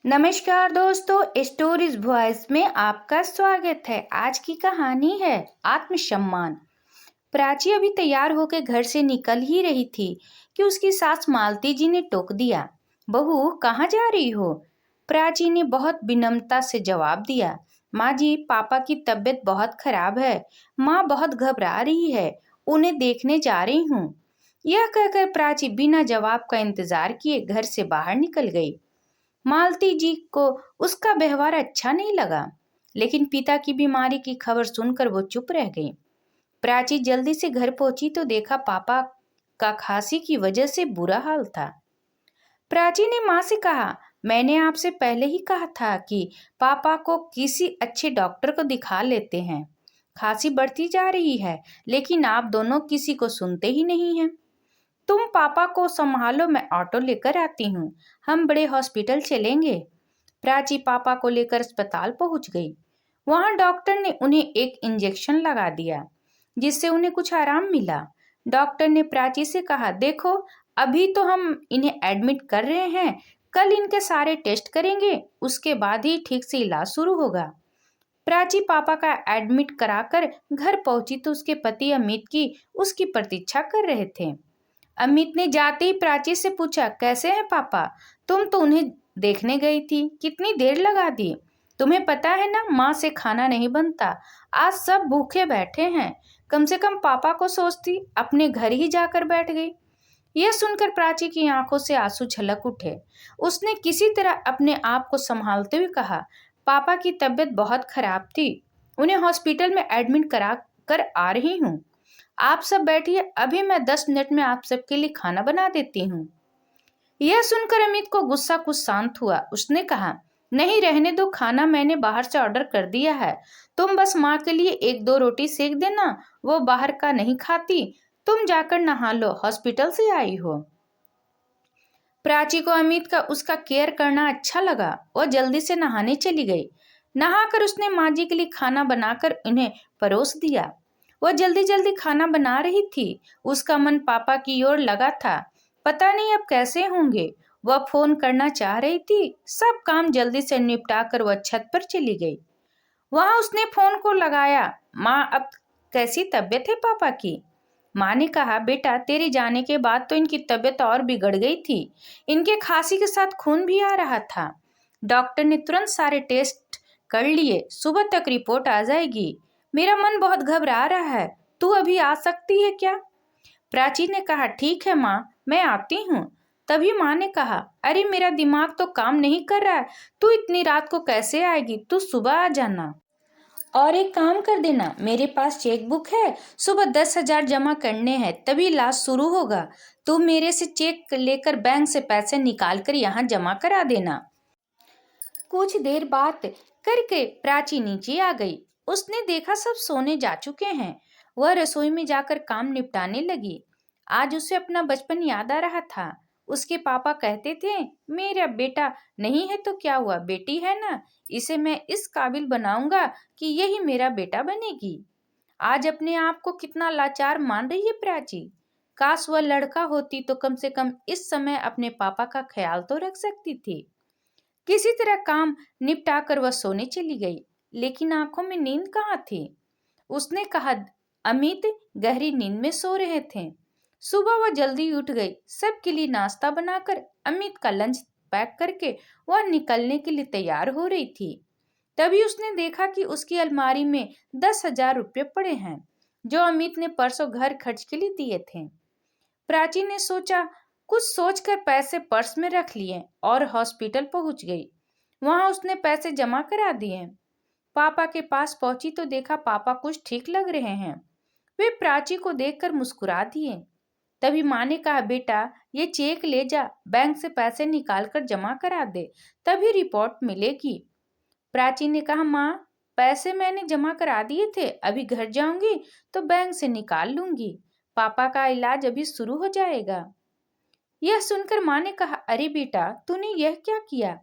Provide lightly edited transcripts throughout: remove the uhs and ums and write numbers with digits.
नमस्कार दोस्तों, stories voice में आपका स्वागत है। आज की कहानी है आत्मसम्मान। प्राची अभी तैयार होकर घर से निकल ही रही थी कि उसकी सास मालती जी ने टोक दिया। बहू, कहाँ जा रही हो? प्राची ने बहुत विनम्रता से जवाब दिया, माँ जी, पापा की तबीयत बहुत खराब है। माँ बहुत घबरा रही है, उन्हें देखने जा रही हूँ। यह कहकर प्राची बिना जवाब का इंतजार किए घर से बाहर निकल गई। मालती जी को उसका व्यवहार अच्छा नहीं लगा, लेकिन पिता की बीमारी की खबर सुनकर वो चुप रह गई। प्राची जल्दी से घर पहुंची तो देखा पापा का खांसी की वजह से बुरा हाल था। प्राची ने माँ से कहा, मैंने आपसे पहले ही कहा था कि पापा को किसी अच्छे डॉक्टर को दिखा लेते हैं। खांसी बढ़ती जा रही है, लेकिन आप दोनों किसी को सुनते ही नहीं हैं। तुम पापा को संभालो, मैं ऑटो लेकर आती हूँ। हम बड़े हॉस्पिटल चलेंगे। प्राची पापा को लेकर अस्पताल पहुंच गई। वहां डॉक्टर ने उन्हें एक इंजेक्शन लगा दिया, जिससे उन्हें कुछ आराम मिला। डॉक्टर ने प्राची से कहा, देखो, अभी तो हम इन्हें एडमिट कर रहे हैं, कल इनके सारे टेस्ट करेंगे, उसके बाद ही ठीक से इलाज शुरू होगा। प्राची पापा का एडमिट कराकर घर पहुंची तो उसके पति अमित की उसकी प्रतीक्षा कर रहे थे। अमित ने जाते ही प्राची से पूछा, कैसे हैं पापा? तुम तो उन्हें देखने गई थी, कितनी देर लगा दी? तुम्हें पता है ना, माँ से खाना नहीं बनता। आज सब भूखे बैठे हैं। कम से कम पापा को सोचती, अपने घर ही जाकर बैठ गई। यह सुनकर प्राची की आंखों से आंसू छलक उठे। उसने किसी तरह अपने आप को संभालते हुए कहा, पापा की तबीयत बहुत खराब थी, उन्हें हॉस्पिटल में एडमिट करा कर आ रही हूँ। आप सब बैठिए, अभी मैं 10 मिनट में आप सबके लिए खाना बना देती हूँ। यह सुनकर अमित को गुस्सा कुछ शांत हुआ। उसने कहा, नहीं, रहने दो, खाना मैंने बाहर से ऑर्डर कर दिया है। तुम बस माँ के लिए एक दो रोटी सेक देना, वो बाहर का नहीं खाती। तुम जाकर नहा लो, हॉस्पिटल से आई हो। प्राची को अमित का उसका केयर करना अच्छा लगा। वह जल्दी से नहाने चली गई। नहाकर उसने माँ जी के लिए खाना बनाकर उन्हें परोस दिया। वह जल्दी जल्दी खाना बना रही थी। उसका मन पापा की ओर लगा था। पता नहीं अब कैसे होंगे। वह फोन करना चाह रही थी। सब काम जल्दी से निपटा कर वह छत पर चली गई। वहां उसने फोन को लगाया। माँ, अब कैसी तबीयत है पापा की? माँ ने कहा, बेटा, तेरे जाने के बाद तो इनकी तबीयत और बिगड़ गई थी। इनके खांसी के साथ खून भी आ रहा था। डॉक्टर ने तुरंत सारे टेस्ट कर लिए, सुबह तक रिपोर्ट आ जाएगी। मेरा मन बहुत घबरा रहा है, तू अभी आ सकती है क्या? प्राची ने कहा, ठीक है माँ, मैं आती हूँ। तभी माँ ने कहा, अरे मेरा दिमाग तो काम नहीं कर रहा है, तू इतनी रात को कैसे आएगी? तू सुबह आ जाना। और एक काम कर देना, मेरे पास चेक बुक है, सुबह 10,000 जमा करने हैं, तभी इलाज शुरू होगा। तू मेरे से चेक लेकर बैंक से पैसे निकाल कर यहाँ जमा करा देना। कुछ देर बात करके प्राची नीचे आ गई। उसने देखा सब सोने जा चुके हैं। वह रसोई में जाकर काम निपटाने लगी। आज उसे अपना बचपन याद आ रहा था। उसके पापा कहते थे, मेरा बेटा नहीं है तो क्या हुआ, बेटी है ना, इसे मैं इस काबिल बनाऊंगा कि यही मेरा बेटा बनेगी। आज अपने आप को कितना लाचार मान रही है प्राची। काश वह लड़का होती तो कम से कम इस समय अपने पापा का ख्याल तो रख सकती थी। किसी तरह काम निपटा कर वह सोने चली गई, लेकिन आंखों में नींद कहाँ थी। उसने कहा, अमित गहरी नींद में सो रहे थे। सुबह वह जल्दी उठ गई। सबके लिए नाश्ता बनाकर अमित का लंच पैक करके वह निकलने के लिए तैयार हो रही थी। तभी उसने देखा कि उसकी अलमारी में 10,000 रुपये पड़े हैं, जो अमित ने परसों घर खर्च के लिए दिए थे। प्राची ने सोचा, कुछ सोचकर पैसे पर्स में रख लिए और हॉस्पिटल पहुंच गई। वहां उसने पैसे जमा करा दिए। पापा के पास पहुंची तो देखा पापा कुछ ठीक लग रहे हैं। वे प्राची को देखकर मुस्कुरा दिए। तभी माँ ने कहा, बेटा, ये चेक ले जा, बैंक से पैसे निकाल कर जमा करा दे, तभी रिपोर्ट मिलेगी। प्राची ने कहा, माँ, पैसे मैंने जमा करा दिए थे, अभी घर जाऊंगी तो बैंक से निकाल लूंगी। पापा का इलाज अभी शुरू हो जाएगा। यह सुनकर माँ ने कहा, अरे बेटा, तूने यह क्या किया?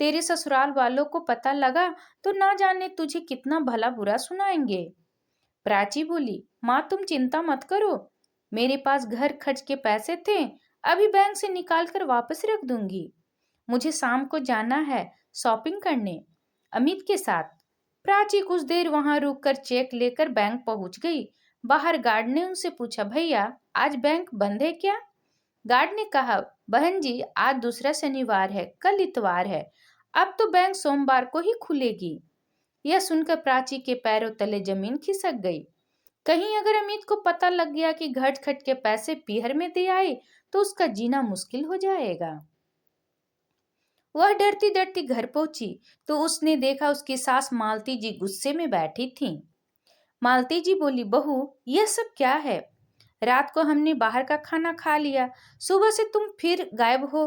तेरे ससुराल वालों को पता लगा तो ना जाने तुझे कितना भला बुरा सुनाएंगे। प्राची बोली, माँ, तुम चिंता मत करो, मेरे पास घर खर्च के पैसे थे, अभी बैंक से निकाल कर वापस रख दूंगी। मुझे शाम को जाना है शॉपिंग करने अमित के साथ। प्राची कुछ देर वहां रुककर चेक लेकर बैंक पहुंच गई। बाहर गार्ड ने उनसे पूछा, भैया आज बैंक बंद है क्या? गार्ड ने कहा, बहन जी आज दूसरा शनिवार है, कल इतवार है, अब तो बैंक सोमवार को ही खुलेगी। यह सुनकर प्राची के पैरों तले जमीन खिसक गई। कहीं अगर अमित को पता लग गया कि घट खट के पैसे पीहर में दे आए तो उसका जीना मुश्किल हो जाएगा। वह डरती डरती घर पहुंची तो उसने देखा उसकी सास मालती जी गुस्से में बैठी थीं। मालती जी बोली, बहू यह सब क्या है? रात को हमने बाहर का खाना खा लिया, सुबह से तुम फिर गायब हो।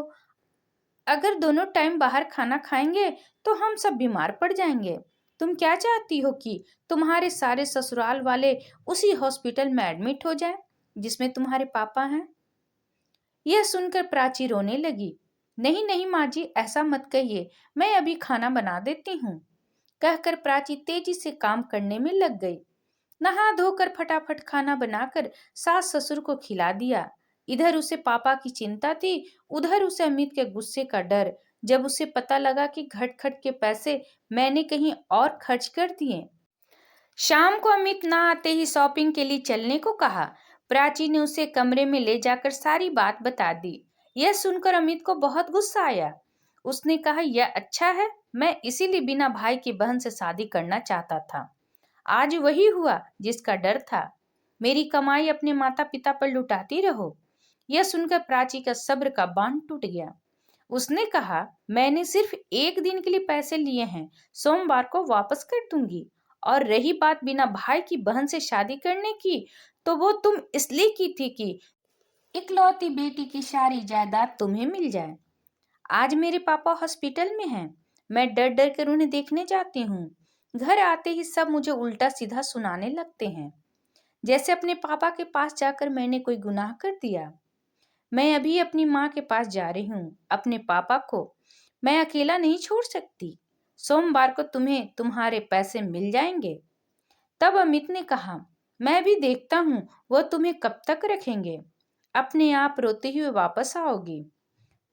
अगर दोनों टाइम बाहर खाना खाएंगे तो हम सब बीमार पड़ जाएंगे। तुम क्या चाहती हो कि तुम्हारे सारे ससुराल वाले उसी हॉस्पिटल में एडमिट हो जाए जिसमें तुम्हारे पापा हैं? यह सुनकर प्राची रोने लगी। नहीं नहीं माँ जी, ऐसा मत कहिए, मैं अभी खाना बना देती हूँ। कहकर प्राची तेजी से काम करने में लग गई। नहा धोकर फटाफट खाना बनाकर सास ससुर को खिला दिया। इधर उसे पापा की चिंता थी, उधर उसे अमित के गुस्से का डर, जब उसे पता लगा कि घट खट के पैसे मैंने कहीं और खर्च कर दिए। शाम को अमित ना आते ही शॉपिंग के लिए चलने को कहा। प्राची ने उसे कमरे में ले जाकर सारी बात बता दी। यह सुनकर अमित को बहुत गुस्सा आया। उसने कहा, यह अच्छा है, मैं इसीलिए बिना भाई की बहन से शादी करना चाहता था। आज वही हुआ जिसका डर था। मेरी कमाई अपने माता पिता पर लुटाती रहो। यह सुनकर प्राची का सब्र का बांध टूट गया। उसने कहा, मैंने सिर्फ एक दिन के लिए पैसे लिए हैं, सोमवार को वापस कर दूंगी। और रही बात बिना भाई की बहन से शादी करने की, तो वो तुम इसलिए की थी कि इकलौती बेटी की सारी जायदाद तुम्हें मिल जाए। आज मेरे पापा हॉस्पिटल में हैं, मैं डर डर कर उन्हें देखने जाती हूँ। घर आते ही सब मुझे उल्टा सीधा सुनाने लगते हैं, जैसे अपने पापा के पास जाकर मैंने कोई गुनाह कर दिया। मैं अभी अपनी माँ के पास जा रही हूँ, अपने पापा को मैं अकेला नहीं छोड़ सकती। सोमवार को तुम्हें तुम्हारे पैसे मिल जाएंगे। तब अमित ने कहा, मैं भी देखता हूँ वो तुम्हें कब तक रखेंगे, अपने आप रोते हुए वापस आओगी।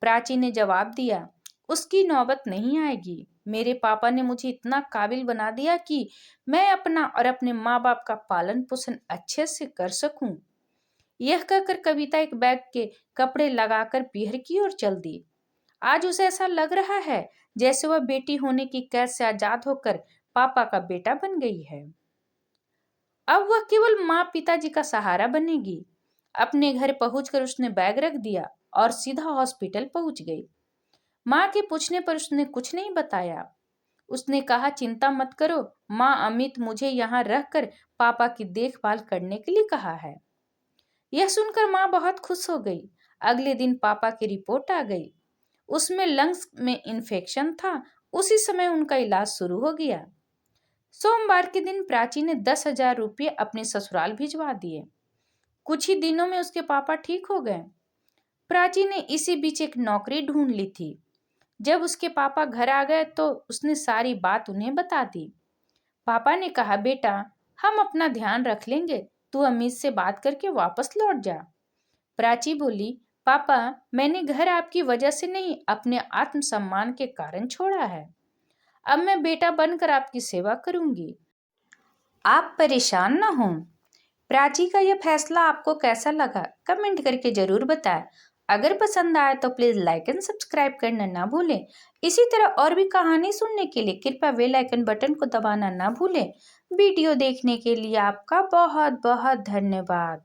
प्राची ने जवाब दिया, उसकी नौबत नहीं आएगी। मेरे पापा ने मुझे इतना काबिल बना दिया कि मैं अपना और अपने माँ बाप का पालन पोषण अच्छे से कर सकूं। यह कहकर कविता एक बैग के कपड़े लगाकर पीहर की ओर चल दी। आज उसे ऐसा लग रहा है जैसे वह बेटी होने की कैद से आजाद होकर पापा का बेटा बन गई है। अब वह केवल माँ पिताजी का सहारा बनेगी। अपने घर पहुंचकर उसने बैग रख दिया और सीधा हॉस्पिटल पहुंच गई। माँ के पूछने पर उसने कुछ नहीं बताया। उसने कहा, चिंता मत करो माँ, अमित मुझे यहाँ रखकर पापा की देखभाल करने के लिए कहा है। यह सुनकर माँ बहुत खुश हो गई। अगले दिन पापा की रिपोर्ट आ गई। उसमें लंग्स में इन्फेक्शन था। उसी समय उनका इलाज शुरू हो गया। सोमवार के दिन प्राची ने 10,000 रुपये अपने ससुराल भिजवा दिए। कुछ ही दिनों में उसके पापा ठीक हो गए। प्राची ने इसी बीच एक नौकरी ढूंढ ली थी। जब उसके पापा घर आ गए तो उसने सारी बात उन्हें बता दी। पापा ने कहा, बेटा हम अपना ध्यान रख लेंगे, तू अमित से बात करके वापस लौट जा। प्राची बोली, पापा मैंने घर आपकी वजह से नहीं, अपने आत्मसम्मान के कारण छोड़ा है। अब मैं बेटा बनकर आपकी सेवा करूंगी, आप परेशान न हों। प्राची का यह फैसला आपको कैसा लगा कमेंट करके जरूर बताएं। अगर पसंद आए तो प्लीज लाइक एंड सब्सक्राइब करना ना भूलें। इसी तरह और भी कहानी सुनने के लिए कृपया बेल आइकन बटन को दबाना ना भूलें। वीडियो देखने के लिए आपका बहुत बहुत धन्यवाद।